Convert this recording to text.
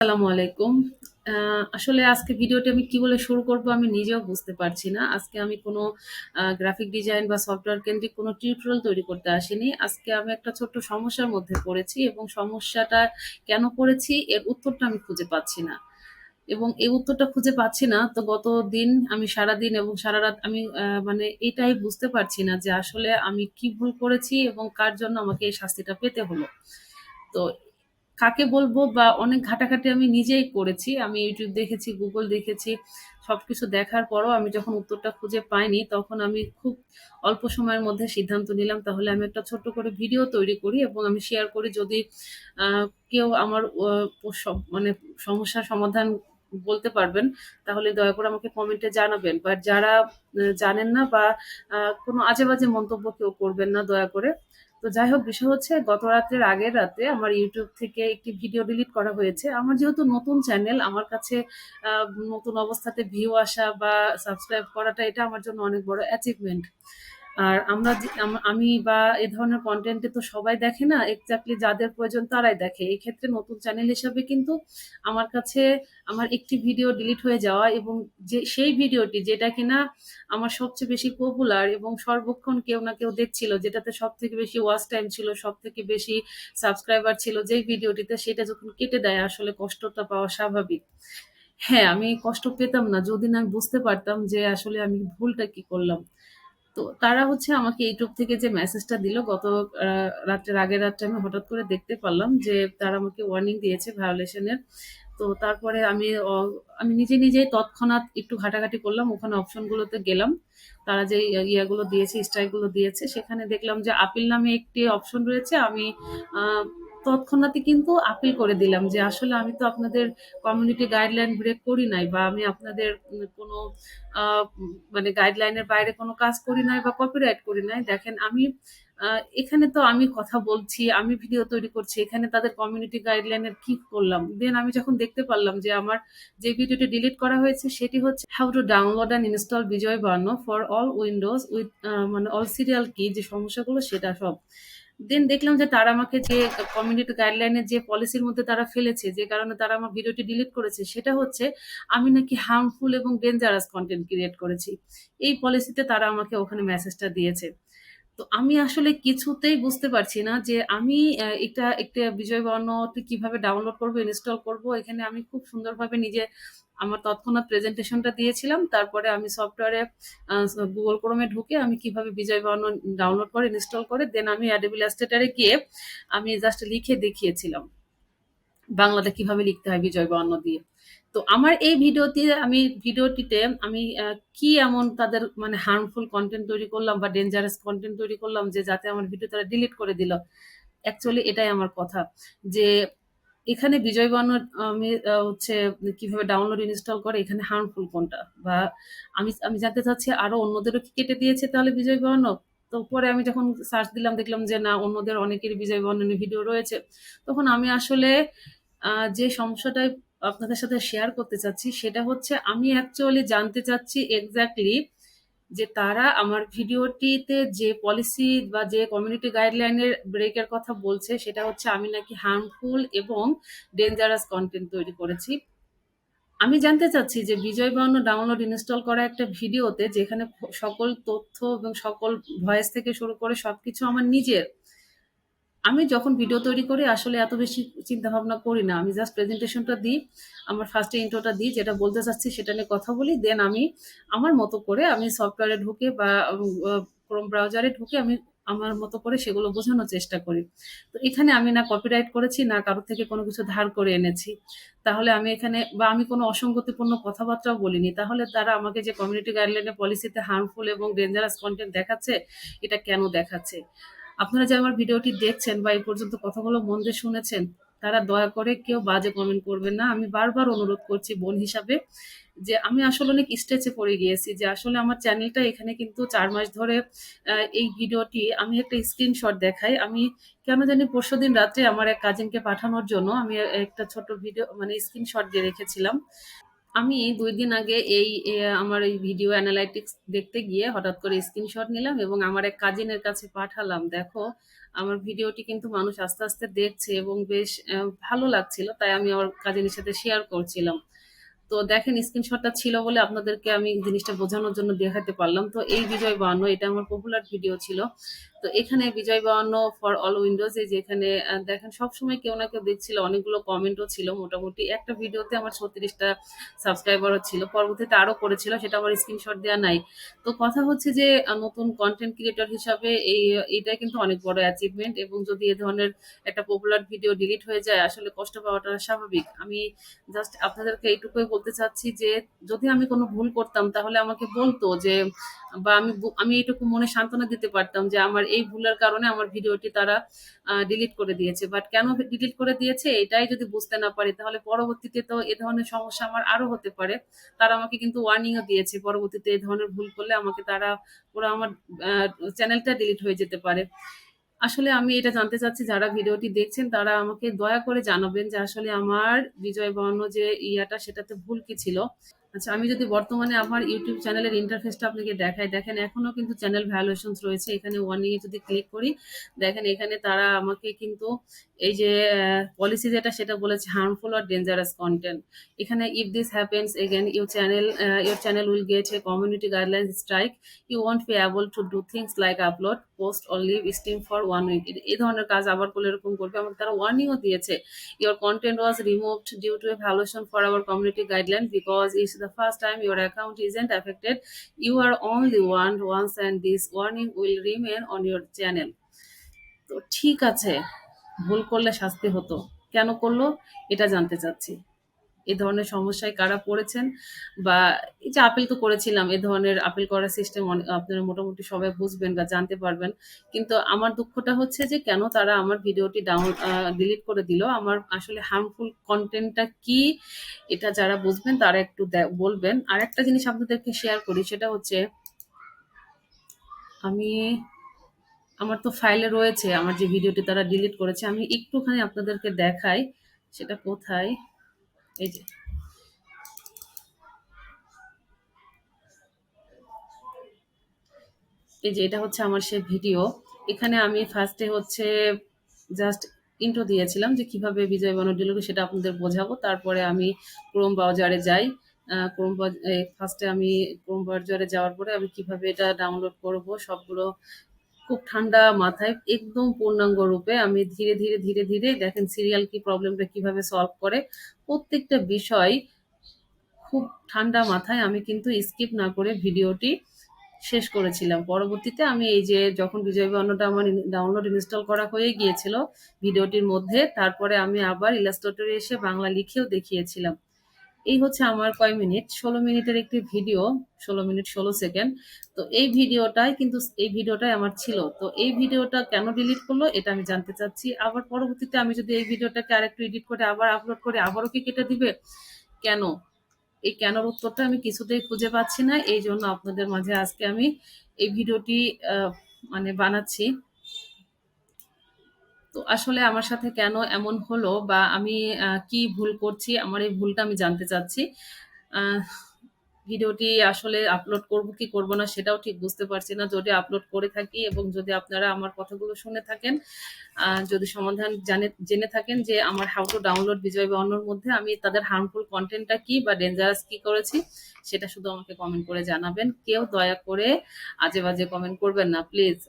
আসসালামু আলাইকুম। আসলে আজকে ভিডিওটি আমি কি বলে শুরু করব আমি নিজেও বুঝতে পারছি না। আজকে আমি কোনো গ্রাফিক ডিজাইন বা সফটওয়্যার কেন্দ্রিক কোনো টিউটোরিয়াল তৈরি করতে আসিনি। আজকে আমি একটা ছোট্ট সমস্যার মধ্যে পড়েছি এবং সমস্যাটা কেন পড়েছি এর উত্তরটা আমি খুঁজে পাচ্ছি না। এবং এই উত্তরটা খুঁজে পাচ্ছি না তো গতদিন আমি সারাদিন এবং সারারাত আমি মানে এটাই বুঝতে পারছি না যে আসলে আমি কি ভুল করেছি এবং কার জন্য আমাকে এই শাস্তিটা পেতে হলো। তো কাকে বলবো বা অনেক ঘাটাঘাটি আমি নিজেই করেছি। আমি YouTube দেখেছি, Google দেখেছি। সবকিছু দেখার পরও আমি যখন উত্তরটা খুঁজে পাইনি, তখন আমি খুব অল্প সময়ের মধ্যে সিদ্ধান্ত নিলাম তাহলে আমি একটা ছোট্ট করে ভিডিও তৈরি করি এবং আমি শেয়ার করি যদি আ কেউ আমার মানে সমস্যার সমাধান বলতে পারবেন, তাহলে দয়া করে আমাকে কমেন্টে জানাবেন। বাট যারা জানেন না বা কোনো আজে-বাজে মন্তব্য কেউ করবেন না দয়া করে। তো যাই হোক বিষয় হচ্ছে গত রাত্রের আগের রাতে আমার YouTube থেকে একটি ভিডিও ডিলিট করা হয়েছে। আমার যেহেতু নতুন চ্যানেল আমার কাছে আ নতুন অবস্থাতে ভিউ আসা বা সাবস্ক্রাইব করাটা এটা আমার জন্য অনেক বড় অ্যাচিভমেন্ট। আর আমরা যে আমি বা এ ধরনের কনটেন্ট এ তো সবাই দেখে না। এক্সাক্টলি যাদের প্রয়োজন তারাই দেখে। এক্ষেত্রে নতুন চ্যানেল হিসাবে কিন্তু আমার কাছে আমার একটি ভিডিও ডিলিট হয়ে যাওয়া এবং সেই ভিডিওটি যেটা কিনা আমার সবচেয়ে বেশি পপুলার এবং সর্বক্ষণ কেউ না কেউ দেখছিল, যেটাতে সবথেকে বেশি ওয়াচ টাইম ছিল, সবথেকে বেশি সাবস্ক্রাইবার ছিল যেই ভিডিওটিতে, সেটা যখন কেটে দেয় আসলে কষ্টটা পাওয়া স্বাভাবিক। হ্যাঁ, আমি কষ্ট পেতাম না যদি না আমি বুঝতে পারতাম যে আসলে আমি ভুলটা কি করলাম। তো তারা হচ্ছে আমাকে YouTube থেকে যে মেসেজটা দিল গত আ রাত্রের আগের রাত্রে আমি হঠাৎ করে দেখতে পারলাম যে তারা আমাকে ওয়ার্নিং দিয়েছে ভায়োলেশন এর। তো তারপরে আমি নিজেই তৎক্ষণাৎ একটু ঘাটাঘাটি করলাম। ওখানে অপশন গুলোতে গেলাম। তারা যে ইয়াগুলো দিয়েছে, স্ট্রাইক গুলো দিয়েছে সেখানে দেখলাম যে আপিল নামে একটি অপশন রয়েছে। আমি আ তৎক্ষণাৎই কিন্তু আপিল করে দিলাম যে আসলে আমি তো আপনাদের কমিউনিটি গাইডলাইন ব্রেক করি নাই বা আমি আপনাদের কোনো আ মানে গাইডলাইনের বাইরে কোনো কাজ করি নাই বা কপিরাইট করি নাই। দেখেন আমি আ এখানে তো আমি কথা বলছি, আমি ভিডিও তৈরি করছি। এখানে তাদের কমিউনিটি গাইডলাইন এর কি করলাম? দেন আমি যখন দেখতে পারলাম যে আমার যে ভিডিওটি ডিলিট করা হয়েছে সেটি হচ্ছে how to download and install Bijoy Bayanno for all Windows with মানে অল সিরিয়াল কি যে সমস্যাগুলো সেটা সব। দেন দেখলাম যে তারা আমাকে যে কমিউনিটি গাইডলাইন এর যে পলিসির মধ্যে তারা ফেলেছে, যে কারণে তারা আমার ভিডিওটি ডিলিট করেছে সেটা হচ্ছে আমি নাকি হার্মফুল এবং ডেঞ্জারাস কনটেন্ট ক্রিয়েট করেছি। এই পলিসিতে তারা আমাকে ওখানে মেসেজটা দিয়েছে। তো আমি আসলে কিছুতেই বুঝতে পারছি না যে আমি এটা একটা বিজয় বর্ণটি কিভাবে ডাউনলোড করব, ইনস্টল করব। এখানে আমি খুব সুন্দরভাবে নিজে আমার তৎক্ষণাৎ প্রেজেন্টেশনটা দিয়েছিলাম। তারপরে আমি সফটওয়্যারে Google Chrome এ ঢুকে আমি কিভাবে বিজয় বর্ণ ডাউনলোড করে ইনস্টল করে দেন আমি Adobe Illustrator এ গিয়ে আমি জাস্ট লিখে দেখিয়েছিলাম। বাংলাতে কিভাবে লিখতে হয় বিজয় বর্ণ দিয়ে। তো আমার এই ভিডিওটিতে আমি কি এমন তাদের মানে হার্মফুল কনটেন্ট তৈরি করলাম বা ডেঞ্জারাস কনটেন্ট তৈরি করলাম যে যাতে আমার ভিডিও তারা ডিলিট করে দিল। অ্যাকচুয়ালি এটাই আমার কথা। যে এখানে বিজয় বান্ন আমি হচ্ছে কিভাবে ডাউনলোড ইনস্টল করে এখানে হার্মফুল কোনটা? বা আমি জানতে চাচ্ছি আরো অন্যদেরও কি কেটে দিয়েছে তাহলে বিজয় বান্ন? তো পরে আমি যখন সার্চ দিলাম দেখলাম যে না, অন্যদের অনেকেরই বিজয় বর্ণনের ভিডিও রয়েছে। তখন আমি আসলে যে সমস্যাটাই আপনাদের সাথে শেয়ার করতে চাচ্ছি সেটা হচ্ছে আমি অ্যাকচুয়ালি জানতে চাচ্ছি এক্সাক্টলি যে তারা আমার ভিডিওটিতে যে পলিসি বা যে কমিউনিটি গাইডলাইনের ব্রেকের কথা বলছে সেটা হচ্ছে আমি নাকি হার্মফুল এবং ডেঞ্জারাস কনটেন্ট তৈরি করেছি। আমি জানতে চাচ্ছি যে বিজয় বায়ান্ন ডাউনলোড ইনস্টল করা একটা ভিডিওতে যেখানে সকল তথ্য এবং সকল ভয়েস থেকে শুরু করে সবকিছু আমার নিজের। আমি যখন ভিডিও তৈরি করি আসলে এত বেশি চিন্তা ভাবনা করি না। আমি জাস্ট প্রেজেন্টেশনটা দিই। আমার ফার্স্ট এ ইন্ট্রোটা দিই, যেটা বলতে চাচ্ছি সেটা নিয়ে কথা বলি। দেন আমি আমার মতো করে আমি সফটওয়্যারে ঢুকে বা ক্রোম ব্রাউজারে ঢুকে আমি আমার মতো করে সেগুলো বোঝানোর চেষ্টা করি। তো এখানে আমি না কপিরাইট করেছি না কারো থেকে কোনো কিছু ধার করে এনেছি। তাহলে আমি এখানে বা আমি কোনো অসঙ্গতিপূর্ণ কথাবার্তাও বলিনি। তাহলে তারা আমাকে যে কমিউনিটি গাইডলাইন এর পলিসিতে হার্মফুল এবং ডেঞ্জারাস কনটেন্ট দেখাচ্ছে, এটা কেন দেখাচ্ছে? আপনারা যে আমার ভিডিওটি দেখছেন বা এই পর্যন্ত কথাগুলো মন দিয়ে শুনেছেন, তারা দয়া করে কেউ বাজে কমেন্ট করবেন না। আমি বারবার অনুরোধ করছি বোন হিসাবে যে আমি আসলে অনেক স্ট্রেচে পড়ে গিয়েছি যে আসলে আমার চ্যানেলটা এখানে কিন্তু ৪ মাস ধরে এই ভিডিওটি আমি একটা স্ক্রিনশট দেখাই। আমি কেন জানি পরশুদিন রাত্রে আমার এক কাজিনকে পাঠানোর জন্য আমি একটা ছোট ভিডিও মানে স্ক্রিনশট দিয়ে রেখেছিলাম। আমি ২ দিন আগে আমার এই ভিডিও অ্যানালাইটিক্স দেখতে গিয়ে হঠাৎ করে স্ক্রিনশট নিলাম এবং আমার এক কাজিনের কাছে পাঠালাম। দেখো, আমার ভিডিওটি কিন্তু মানুষ আস্তে, আস্তে দেখছে এবং বেশ ভালো লাগছিল। তাই আমি আমার কাজিনের সাথে শেয়ার করছিলাম। তো দেখেন, স্ক্রিনশটটা ছিল বলে আপনাদেরকে আমি জিনিসটা বোঝানোর জন্য দেখাতে পারলাম। তো এই বিজয় ৫২ এটা আমার পপুলার ভিডিও ছিল। তো এখানে বিজয় ৫২ ফর অল উইন্ডোজ এই যে এখানে দেখেন সবসময় কেউ না কেউ দেখছিল, অনেকগুলো কমেন্টও ছিল। মোটামুটি একটা ভিডিওতে আমার ৩৬ টা সাবস্ক্রাইবারও ছিল। পরবর্তীতে আরো করেছিল, সেটা আমার স্ক্রিনশট দেওয়া নাই। তো কথা হচ্ছে যে নতুন কনটেন্ট ক্রিয়েটর হিসাবে এইটা কিন্তু অনেক বড় অ্যাচিভমেন্ট এবং যদি এ ধরনের একটা পপুলার ভিডিও ডিলিট হয়ে যায় আসলে কষ্ট পাওয়াটা স্বাভাবিক। আমি জাস্ট আপনাদেরকে এইটুকুই বলতে চাচ্ছি যে যদি আমি কোনো ভুল করতাম তাহলে আমাকে বলতো যে, বা আমি এইটুকু মনে সান্ত্বনা দিতে পারতাম যে আমার এই ভুলের কারণে আমার ভিডিওটি তারা ডিলিট করে দিয়েছে। বাট কেন ডিলিট করে দিয়েছে এটাই যদি বুঝতে না পারি তাহলে পরবর্তীতে তো এ ধরনের সমস্যা আমার আরো হতে পারে। তারা আমাকে কিন্তু ওয়ার্নিংও দিয়েছে, পরবর্তীতে এ ধরনের ভুল করলে আমাকে তারা পুরো আমার চ্যানেলটা ডিলিট হয়ে যেতে পারে। আসলে আমি এটা জানতে চাচ্ছি, যারা ভিডিওটি দেখছেন তারা আমাকে দয়া করে জানাবেন যে আসলে আমার বিজয় বর্ণ যে সেটাতে ভুল কি ছিল। আচ্ছা, আমি যদি বর্তমানে আমার ইউটিউব চ্যানেলের ইন্টারফেসটা আপনাকে দেখাই, দেখেন এখনো কিন্তু চ্যানেল ভ্যালুয়েশনস রয়েছে। এখানে ওয়ার্নিং এ যদি ক্লিক করি, দেখেন এখানে তারা আমাকে কিন্তু এই যে পলিসি যেটা সেটা বলেছে হার্মফুল অর ডেঞ্জারাস কন্টেন্ট। এখানে if this happens again your channel will get a community guideline strike, you won't be able to do things like upload post or live stream for 1 week. এই ধরনের কাজ আবার করলে এরকম করবে। আমাকে তারা ওয়ার্নিংও দিয়েছে, your content was removed due to a violation for our community guideline because it's the first time your account isn't affected. You are only warned once and this warning will remain on your channel. তো ঠিক আছে, ভুল করলে শাস্তি হতো। কেন করলো এটা জানতে চাচ্ছি। এ ধরনের সমস্যায় কারা পড়েছেন, বা এই যে আপিল তো করেছিলাম, এ ধরনের আপিল করার সিস্টেম আপনারা মোটামুটি সবাই বুঝবেন বা জানতে পারবেন। কিন্তু আমার দুঃখটা হচ্ছে যে কেন তারা আমার ভিডিওটি ডিলিট করে দিল। আমার আসলে হার্মফুল কনটেন্টটা কি এটা যারা বুঝবেন তারা একটু বলবেন। আরেকটা জিনিস আপনাদেরকে শেয়ার করি, সেটা হচ্ছে আমি আমার তো ফাইলে রয়েছে আমার যে ভিডিওটি তারা ডিলিট করেছে। আমি একটুখানি আপনাদেরকে দেখাই সেটা কোথায়। এই যে এটা হচ্ছে আমার সেই ভিডিও। এখানে আমি ফার্স্টে হচ্ছে জাস্ট ইন্ট্রো দিয়েছিলাম যে কিভাবে বিজয় বনডিল সেটা আপনাদের বোঝাবো। তারপরে আমি ক্রোম ব্রাউজারে যাই। ফার্স্টে আমি ক্রোম ব্রাউজারে যাওয়ার পরে আমি কিভাবে এটা ডাউনলোড করব সবগুলো খুব ঠান্ডা মাথায় একদম পূর্ণাঙ্গ রূপে আমি ধীরে, ধীরে, ধীরে, ধীরে দেখেন সিরিয়াল কি প্রবলেমটা কিভাবে সলভ করে প্রত্যেকটা বিষয় খুব ঠান্ডা মাথায় আমি কিন্তু স্কিপ না করে ভিডিওটি শেষ করেছিলাম। পরবর্তীতে আমি এই যে যখন বিজয় বান্নটা আমার ডাউনলোড ইনস্টল করা হয়ে গিয়েছিল ভিডিওটির মধ্যে, তারপরে আমি আবার ইলাস্ট্রেটরে এসে বাংলা লিখেও দেখিয়েছিলাম। এই হচ্ছে আমার কয় মিনিট, ১৬ মিনিটের একটি ভিডিও, ১৬ মিনিট ১৬ সেকেন্ড। তো এই ভিডিওটাই আমার ছিল। তো এই ভিডিওটা কেন ডিলিট করলো এটা আমি জানতে চাচ্ছি। আবার পরবর্তীতে আমি যদি এই ভিডিওটাকে আরেকটু এডিট করে আবার আপলোড করি আবারও কি কেটে দিবে? কেন? এই কেনর উত্তরটা আমি কিছুতেই খুঁজে পাচ্ছি না। এইজন্য আপনাদের মাঝে আজকে আমি এই ভিডিওটি আ মানে বানাচ্ছি। তো আসলে আমার সাথে কেন এমন হলো, বা আমি কি ভুল করছি? আমার এই ভুলটা আমি জানতে চাচ্ছি। আহ ভিডিওটি আসলে আপলোড করব কি করব না সেটাও ঠিক বুঝতে পারছি না। যদি আপলোড করে থাকি এবং যদি আপনারা আমার কথাগুলো শুনে থাকেন, যদি সমাধান জেনে থাকেন যে আমার হাউ টু ডাউনলোড বিজয় বা অন্যর মধ্যে আমি তাদের হার্মফুল কনটেন্টটা কি বা ডেঞ্জারাস কি করেছি, সেটা শুধু আমাকে কমেন্ট করে জানাবেন। কেউ দয়া করে আজে বাজে কমেন্ট করবেন না প্লিজ।